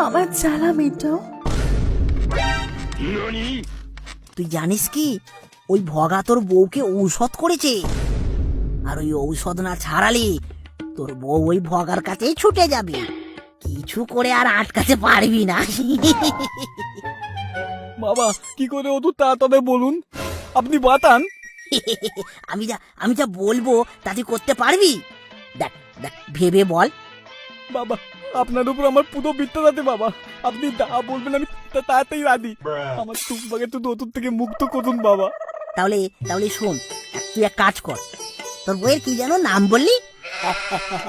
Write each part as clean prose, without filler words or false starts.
আমার জ্বালা মেটাও। তুই জানিস কি, ওই ভগা তোর বউকে ঔষধ করেছে, আর ওই ঔষধ না ছাড়ালে তোর বউ ওই ভগার কাছেই ছুটে যাবে, কিছু করে আর আটকাতে পারবি না। বাবা কি করে অত তাড়াতাড়ি বলুন, আপনি বাতান। আমি যা বলবো তা তুই করতে পারবি? দেখ দেখ ভেবে বল। বাবা আপনার উপর আমার পুরো বিশ্বাস আছে বাবা, আপনি যা বলবেন আমি তাড়াতাড়ি রাজি। আমার টুকবাকে তো নতুন থেকে মুক্ত করুন বাবা। তাহলে তাহলে শোন, তুই এক কাজ কর, তোর বইয়ের কি যেন নাম বললি?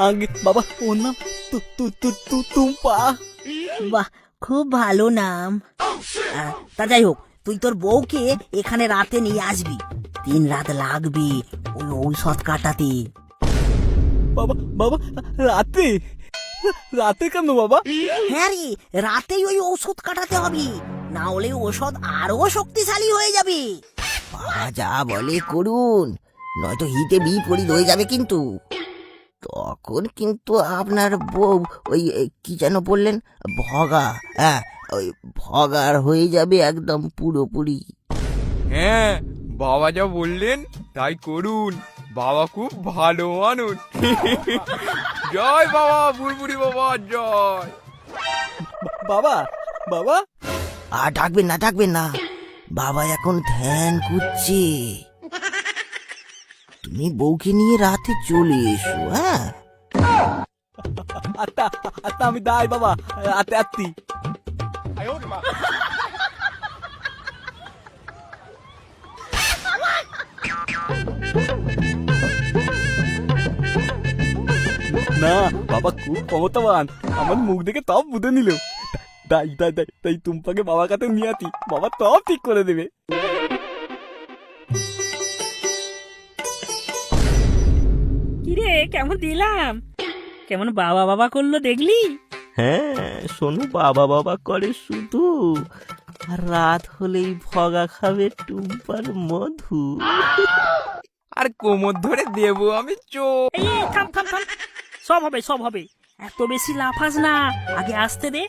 আগে বাবা ওর নাম টুম্পা। বাহ, খুব ভালো নাম। তা যাই হোক, তুই তোর বউকে এখানে রাতে নিয়ে আসবি, 3 রাত লাগবে ওই ঔষধ কাটাতে। বাবা বাবা রাতে রাতে কেন বাবা? হ্যাঁ রে, রাতেই ওই ঔষধ কাটাতে হবে, না হলে ঔষধ আরো শক্তিশালী হয়ে যাবে। যা বলে করুন, নয়তো হিতে বিপরীত হয়ে যাবে কিন্তু। তখন কিন্তু আপনার বউ ওই কি যেন বললেন, ভগা, হ্যাঁ ওই ভগার হয়ে যাবে একদম পুরোপুরি। হ্যাঁ, বাবা যা বললেন তাই করুন, বাবা খুব ভালো মানুষ। জয় বাবা, বুড়বুড়ি বাবা জয়। বাবা বাবা আর ডাকবেন না, বাবা এখন ধ্যান করছে। তুমি বউকে নিয়ে রাতে চলে এসো। হ্যাঁ আত্মা আত্মা আমি দাই বাবা, আতে আত্মি। না বাবা খুব ক্ষমতাবান, আমার মুখ দেখে তব বুঝে নিল। তাই টুম্পাকে বাবার কাছে নিয়ে আসি, বাবা তব ঠিক করে দেবে। কিরে কেমন দিলাম, কেমন বাবা বাবা করলো দেখলি? হ্যাঁ শোনো, বাবা বাবা করে শুধু, আর রাত হলেই ভগা খাবে টুম্পার মধু। আর কোমর ধরে দেবো আমি চোখ। এই থাম থাম থাম, সব হবে সব হবে, এত বেশি লাফাস না, আগে আসতে দে।